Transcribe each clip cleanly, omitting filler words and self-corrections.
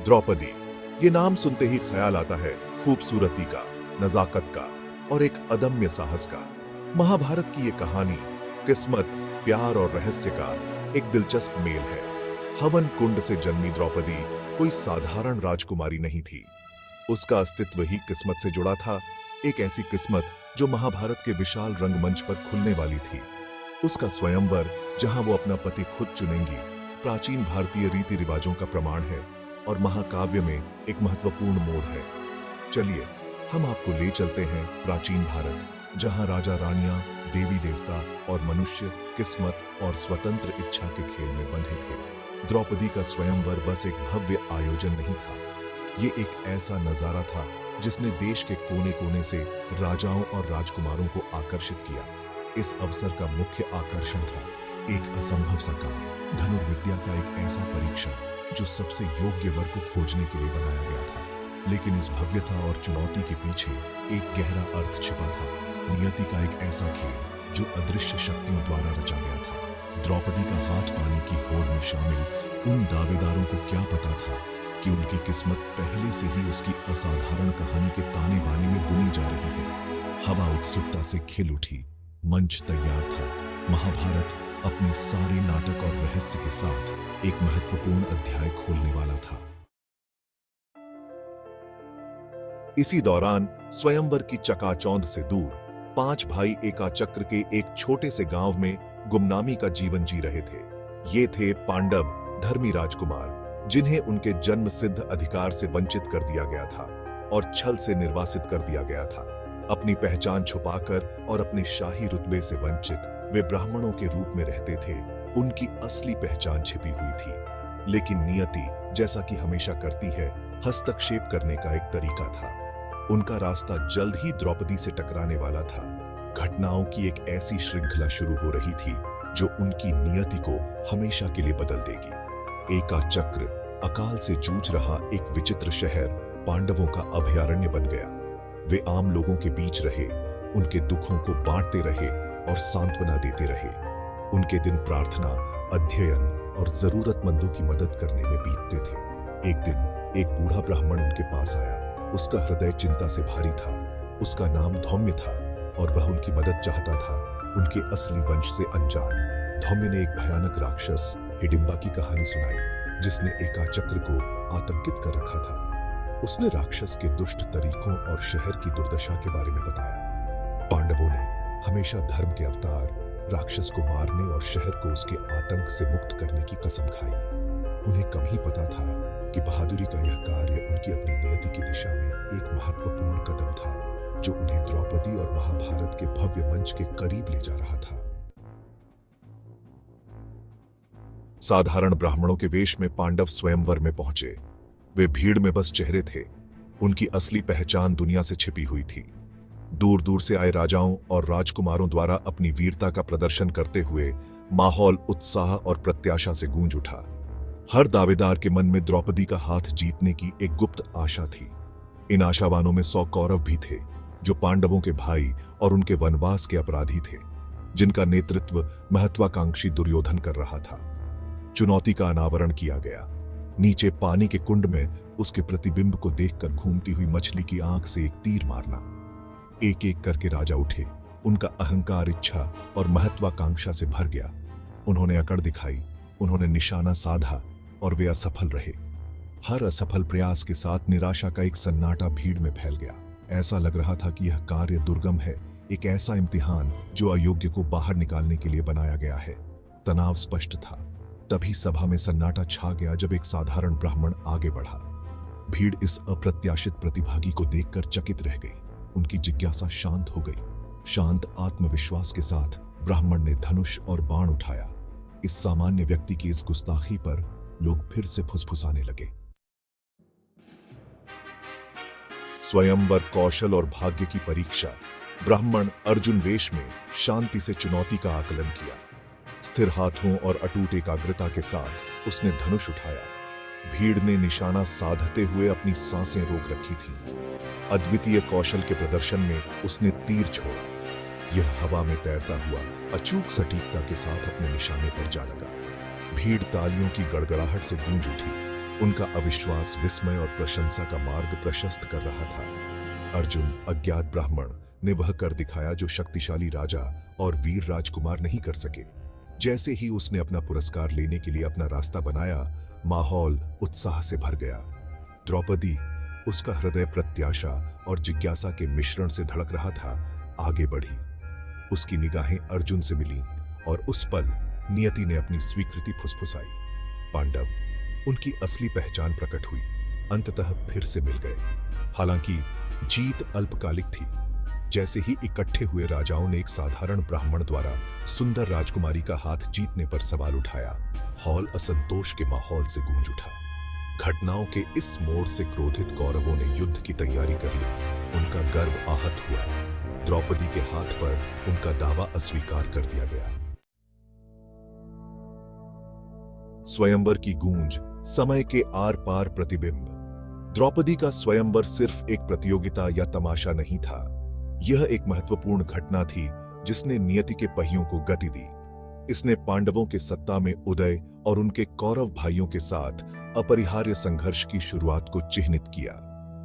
द्रौपदी, ये नाम सुनते ही ख्याल आता है खूबसूरती का, नजाकत का और एक अदम्य साहस का। महाभारत की ये कहानी किस्मत, प्यार और रहस्य का एक दिलचस्प मेल है। हवन कुंड से जन्मी द्रौपदी कोई साधारण राजकुमारी नहीं थी। उसका अस्तित्व ही किस्मत से जुड़ा था, एक ऐसी किस्मत जो महाभारत के विशाल रंगमंच पर खुलने वाली थी। उसका स्वयंवर, जहां वो अपना पति खुद चुनेंगी, प्राचीन भारतीय रीति रिवाजों का प्रमाण है और महाकाव्य में एक महत्वपूर्ण मोड़ है। चलिए हम आपको ले चलते हैं प्राचीन भारत, जहां राजा रानियां, देवी देवता और मनुष्य किस्मत और स्वतंत्र इच्छा के खेल में बंधे थे। द्रौपदी का स्वयंवर बस एक भव्य आयोजन नहीं था, ये एक ऐसा नजारा था जिसने देश के कोने कोने से राजाओं और राजकुमारों को आकर्षित किया। इस अवसर का मुख्य आकर्षण था एक असंभव सा काम, धनुर्विद्या का एक ऐसा परीक्षण जो सबसे योग्य वर को खोजने के लिए बनाया गया था। लेकिन इस भव्यता और चुनौती के पीछे एक गहरा अर्थ छिपा था, नियति का एक ऐसा खेल जो अदृश्य शक्तियों द्वारा रचा गया था। द्रौपदी का हाथ पाने की होड़ में शामिल उन दावेदारों को क्या पता था कि उनकी किस्मत पहले से ही उसकी असाधारण कहानी के ताने बाने में बुनी जा रही है। हवा उत्सुकता से खिल उठी, मंच तैयार था। महाभारत अपने सारे नाटक और रहस्य के साथ एक महत्वपूर्ण अध्याय खोलने वाला था। इसी दौरान स्वयंवर की चकाचौंध से दूर 5 भाई एकाचक्र के एक छोटे से गांव में गुमनामी का जीवन जी रहे थे। ये थे पांडव, धर्मी राजकुमार, जिन्हें उनके जन्म सिद्ध अधिकार से वंचित कर दिया गया था और छल से निर्वासित कर दिया गया था। अपनी पहचान छुपाकर और अपने शाही रुतबे से वंचित वे ब्राह्मणों के रूप में रहते थे। उनकी असली पहचान छिपी हुई थी, लेकिन नियति, जैसा कि हमेशा करती है, हस्तक्षेप करने का एक तरीका था। उनका रास्ता जल्द ही द्रौपदी से टकराने वाला था। घटनाओं की एक ऐसी श्रृंखला शुरू हो रही थी जो उनकी नियति को हमेशा के लिए बदल देगी। एकाचक्र, अकाल से जूझ रहा एक विचित्र शहर, पांडवों का अभयारण्य बन गया। वे आम लोगों के बीच रहे, उनके दुखों को बांटते रहे और सांत्वना देते रहे। उनके दिन प्रार्थना, अध्ययन और जरूरतमंदों की मदद करने में बीतते थे। एक दिन एक बूढ़ा ब्राह्मण उनके पास आया। उसका हृदय चिंता से भारी था। उसका नाम धौम्य था और वह उनकी मदद चाहता था, उनके असली वंश से अनजान। धौम्य ने एक भयानक राक्षस हिडिंबा की कहानी सुनाई, जिसने एकाचक्र को आतंकित कर रखा था। उसने राक्षस के दुष्ट तरीकों और शहर की दुर्दशा के बारे में बताया। पांडवों ने हमेशा धर्म के अवतार, राक्षस को मारने और शहर को उसके आतंक से मुक्त करने की कसम खाई। उन्हें कम ही पता था कि बहादुरी का यह कार्य उनकी अपनी नियति की दिशा में एक महत्वपूर्ण कदम था, जो उन्हें द्रौपदी और महाभारत के भव्य मंच के करीब ले जा रहा था। साधारण ब्राह्मणों के वेश में पांडव स्वयंवर में पहुंचे। वे भीड़ में बस चेहरे थे, उनकी असली पहचान दुनिया से छिपी हुई थी। दूर दूर से आए राजाओं और राजकुमारों द्वारा अपनी वीरता का प्रदर्शन करते हुए माहौल उत्साह और प्रत्याशा से गूंज उठा। हर दावेदार के मन में द्रौपदी का हाथ जीतने की एक गुप्त आशा थी। इन आशावानों में 100 कौरव भी थे, जो पांडवों के भाई और उनके वनवास के अपराधी थे, जिनका नेतृत्व महत्वाकांक्षी दुर्योधन कर रहा था। चुनौती का अनावरण किया गया। नीचे पानी के कुंड में उसके प्रतिबिंब को देखकर घूमती हुई मछली की आंख से एक तीर मारना। एक एक करके राजा उठे, उनका अहंकार, इच्छा और महत्वाकांक्षा से भर गया। उन्होंने अकड़ दिखाई, उन्होंने निशाना साधा और वे असफल रहे। हर असफल प्रयास के साथ निराशा का एक सन्नाटा भीड़ में फैल गया। ऐसा लग रहा था कि यह कार्य दुर्गम है, एक ऐसा इम्तिहान जो अयोग्य को बाहर निकालने के लिए बनाया गया है। तनाव स्पष्ट था। तभी सभा में सन्नाटा छा गया जब एक साधारण ब्राह्मण आगे बढ़ा। भीड़ इस अप्रत्याशित प्रतिभागी को देखकर चकित रह गई। उनकी जिज्ञासा शांत हो गई। शांत आत्मविश्वास के साथ ब्राह्मण ने धनुष और बाण उठाया। इस सामान्य व्यक्ति की इस गुस्ताखी पर लोग फिर से फुसफुसाने लगे। स्वयंवर, कौशल और भाग्य की परीक्षा। ब्राह्मण अर्जुन वेश में शांति से चुनौती का आकलन किया। स्थिर हाथों और अटूट एकाग्रता के साथ उसने धनुष उठाया। भीड़ ने निशाना साधते हुए अपनी सांसें रोक रखी थी। अद्वितीय कौशल के प्रदर्शन में उसने तीर छोड़ा। यह हवा में तैरता हुआ अचूक सटीकता के साथ अपने निशाने पर जा लगा। भीड़ तालियों की गड़गड़ाहट से गूंज उठी। उनका अविश्वास विस्मय और प्रशंसा का मार्ग प्रशस्त कर रहा था। अर्जुन, अज्ञात ब्राह्मण, ने वह कर दिखाया जो शक्तिशाली राजा और वीर राजकुमार नहीं कर सके। जैसे ही उसने अपना पुरस्कार लेने के लिए अपना रास्ता बनाया, माहौल उत्साह से भर गया। द्रौपदी, उसका हृदय प्रत्याशा और जिज्ञासा के मिश्रण से धड़क रहा था, आगे बढ़ी। उसकी निगाहें अर्जुन से मिली और उस पल नियति ने अपनी स्वीकृति फुसफुसाई। पांडव, उनकी असली पहचान प्रकट हुई, अंततः फिर से मिल गए। हालांकि जीत अल्पकालिक थी। जैसे ही इकट्ठे हुए राजाओं ने एक साधारण ब्राह्मण द्वारा सुंदर राजकुमारी का हाथ जीतने पर सवाल उठाया, हॉल असंतोष के माहौल से गूंज उठा। घटनाओं के इस मोड़ से क्रोधित कौरवों ने युद्ध की तैयारी कर ली। उनका गर्व आहत हुआ। द्रौपदी के हाथ पर उनका दावा अस्वीकार कर दिया गया। स्वयंवर की गूंज, समय के आर पार प्रतिबिंब। द्रौपदी का स्वयंवर सिर्फ एक प्रतियोगिता या तमाशा नहीं था, यह एक महत्वपूर्ण घटना थी जिसने नियति के पहियों को गति दी। इसने पांडवों के सत्ता में उदय और उनके कौरव भाइयों के साथ अपरिहार्य संघर्ष की शुरुआत को चिह्नित किया।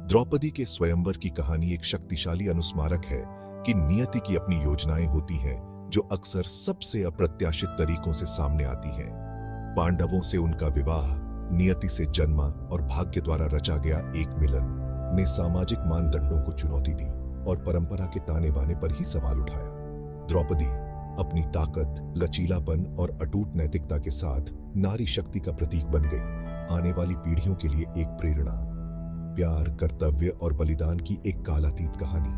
द्रौपदी के स्वयंवर की कहानी एक शक्तिशाली अनुस्मारक है कि नियति की अपनी योजनाएं होती हैं जो अक्सर सबसे अप्रत्याशित तरीकों से सामने आती हैं। पांडवों से उनका विवाह, नियति से जन्मा और भाग्य द्वारा रचा गया एक मिलन ने सामाजिक मानदंडों को चुनौती दी और परंपरा के ताने बाने पर ही सवाल उठाया। द्रौपदी अपनी ताकत, लचीलापन और अटूट नैतिकता के साथ नारी शक्ति का प्रतीक बन गई, आने वाली पीढ़ियों के लिए एक प्रेरणा। प्यार, कर्तव्य और बलिदान की एक कालातीत कहानी।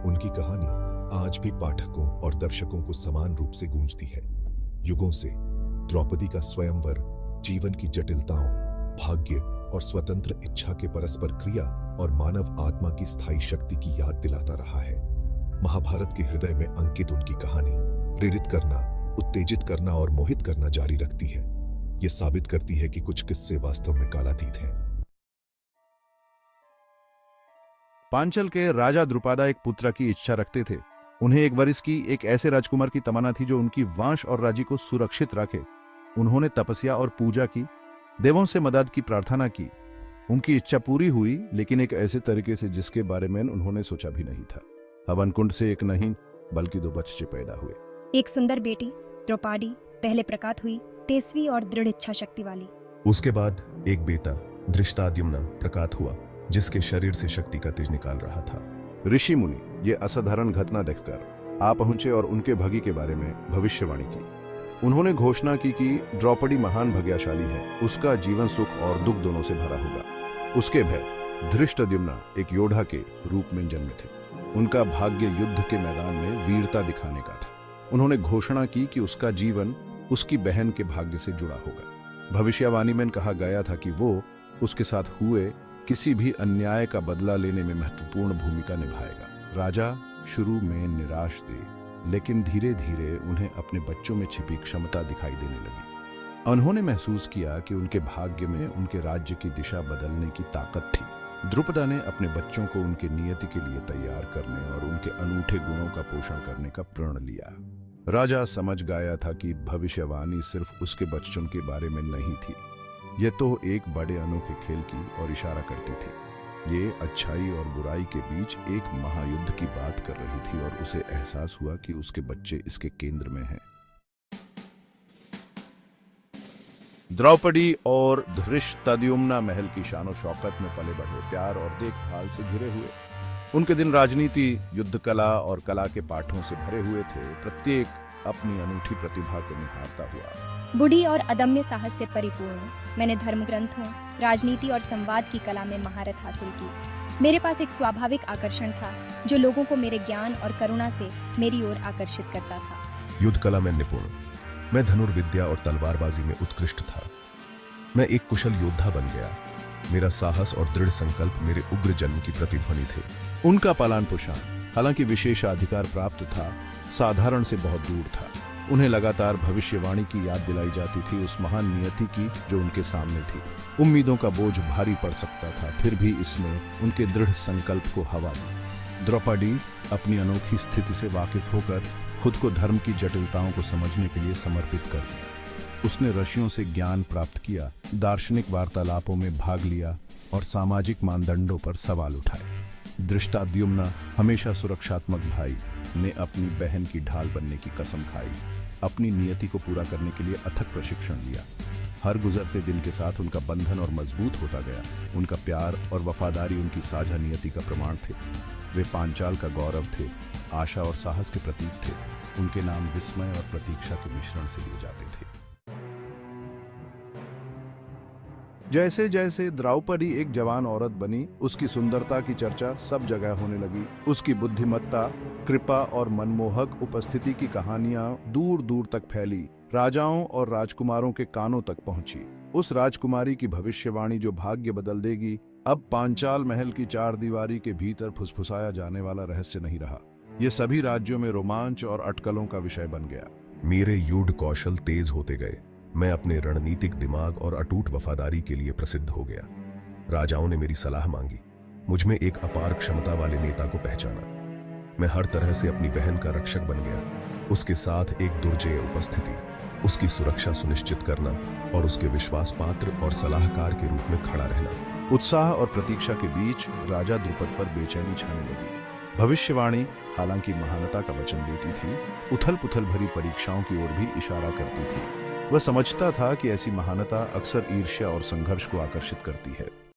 उनकी कहानी आज भी पाठकों और दर्शकों को समान रूप से गूंजती है। युगों से द्रौपदी का स्वयंवर जीवन की जटिलताओं, भाग्य और स्वतंत्र इच्छा के परस्पर क्रिया और मानव आत्मा की स्थायी शक्ति की याद दिलाता रहा है। महाभारत के हृदय में अंकित उनकी कहानी प्रेरित करना, उत्तेजित करना और मोहित करना जारी रखती है। यह साबित करती है कि कुछ किस्से वास्तव में कालातीत हैं। पांचल के राजा द्रुपदा एक पुत्र की इच्छा रखते थे। उन्हें एक वरिष्ठ की एक ऐसे राजकुमार की तमन्ना थी जो उनकी वंश और राज्य को सुरक्षित रखे। उन्होंने तपस्या और पूजा की, देवों से मदद की प्रार्थना की। उनकी इच्छा पूरी हुई, लेकिन एक ऐसे तरीके से जिसके बारे में उन्होंने सोचा भी नहीं था। हवन कुंड से एक नहीं बल्कि 2 बच्चे पैदा हुए। एक सुंदर बेटी द्रौपदी पहले प्रकट हुई, तेजस्वी और दृढ़ इच्छा शक्ति वाली। उसके बाद एक बेटा धृष्टाद्युम्न प्रकट हुआ, जिसके शरीर से शक्ति का तेज निकाल रहा था। ऋषि मुनि ये असाधारण घटना देखकर आ पहुंचे और उनके भाग्य के बारे में भविष्यवाणी की। उन्होंने घोषणा की कि द्रौपदी महान भाग्यशाली है, उसका जीवन सुख और दुख दोनों से भरा होगा। उसके भाई धृष्टाद्युम्न एक योद्धा के रूप में जन्मे थे। उनका भाग्य युद्ध के मैदान में वीरता दिखाने का था। उन्होंने घोषणा की कि उसका जीवन उसकी बहन के भाग्य से जुड़ा होगा। भविष्यवाणी में कहा गया था कि वो उसके साथ हुए किसी भी अन्याय का बदला लेने में महत्वपूर्ण भूमिका निभाएगा। राजा शुरू में निराश थे, लेकिन धीरे धीरे उन्हें अपने बच्चों में छिपी क्षमता दिखाई देने लगी। उन्होंने महसूस किया कि उनके भाग्य में उनके राज्य की दिशा बदलने की ताकत थी। द्रुपदा ने अपने बच्चों को उनके नियति के लिए तैयार करने और उनके अनूठे गुणों का पोषण करने का प्रण लिया। राजा समझ गया था कि भविष्यवाणी सिर्फ उसके बच्चों के बारे में नहीं थी, यह तो एक बड़े अनोखे खेल की ओर इशारा करती थी। ये अच्छाई और बुराई के बीच एक महायुद्ध की बात कर रही थी और उसे एहसास हुआ कि उसके बच्चे इसके केंद्र में हैं। द्रौपदी और धृष्टाद्युम्न महल की शान और शौकत में पले बढ़े, प्यार और देखभाल से घिरे हुए। उनके दिन राजनीति, युद्ध कला और कला के पाठों से भरे हुए थे, प्रत्येक अपनी अनूठी प्रतिभा को निहारता हुआ। बुढ़ी और अदम्य साहस से परिपूर्ण, मैंने धर्म ग्रंथों, राजनीति और संवाद की कला में महारत हासिल की। मेरे पास एक स्वाभाविक आकर्षण था जो लोगों को मेरे ज्ञान और करुणा से मेरी ओर आकर्षित करता था। युद्ध कला में निपुण, मैं धनुर्विद्या और तलवारबाजी में उत्कृष्ट था। मैं एक कुशल योद्धा बन गया। मेरा साहस और दृढ़ संकल्प मेरे उग्र जन्म की प्रतिध्वनि थे। उनका पालन पोषण हालांकि विशेषाधिकार प्राप्त था, साधारण से बहुत दूर था। उन्हें लगातार भविष्यवाणी की याद दिलाई जाती थी, उस महान नियति की जो उनके सामने थी। उम्मीदों का बोझ भारी पड़ सकता था, फिर भी इसने उनके दृढ़ संकल्प को हवा दी। द्रौपदी अपनी अनोखी स्थिति से वाकिफ होकर खुद को धर्म की जटिलताओं को समझने के लिए समर्पित कर दिया। उसने ऋषियों से ज्ञान प्राप्त किया, दार्शनिक वार्तालापों में भाग लिया और सामाजिक मानदंडों पर सवाल उठाए। धृष्टाद्युम्न, हमेशा सुरक्षात्मक भाई, ने अपनी बहन की ढाल बनने की कसम खाई, अपनी नियति को पूरा करने के लिए अथक प्रशिक्षण लिया। हर गुजरते दिन के साथ उनका बंधन और मजबूत होता गया। उनका प्यार और वफादारी उनकी साझा नियति का प्रमाण थे। वे पांचाल का गौरव थे, आशा और साहस के प्रतीक थे। उनके नाम विस्मय और प्रतीक्षा के मिश्रण से लिए जाते थे। जैसे जैसे द्रौपदी एक जवान औरत बनी, उसकी सुंदरता की चर्चा सब जगह होने लगी। उसकी बुद्धिमत्ता, कृपा और मनमोहक उपस्थिति की कहानियां दूर दूर तक फैली, राजाओं और राजकुमारों के कानों तक पहुंची। उस राजकुमारी की भविष्यवाणी जो भाग्य बदल देगी, अब पांचाल महल की चार दीवारी के भीतर फुसफुसाया जाने वाला रहस्य नहीं रहा। ये सभी राज्यों में रोमांच और अटकलों का विषय बन गया। मेरे युद्ध कौशल तेज होते गए। मैं अपने रणनीतिक दिमाग और अटूट वफादारी के लिए प्रसिद्ध हो गया। राजाओं ने मेरी सलाह मांगी। मुझ में एक अपार क्षमता वाले नेता को पहचाना। मैं हर तरह से अपनी बहन का रक्षक बन गया। उसके साथ एक दुर्जेय उपस्थिति, उसकी सुरक्षा सुनिश्चित करना और उसके विश्वास पात्र और सलाहकार के रूप में खड़ा रहना। उत्साह और प्रतीक्षा के बीच राजा द्रुपद पर बेचैनी छाने लगी। भविष्यवाणी हालांकि महानता का वचन देती थी, उथल पुथल भरी परीक्षाओं की ओर भी इशारा करती थी। वह समझता था कि ऐसी महानता अक्सर ईर्ष्या और संघर्ष को आकर्षित करती है।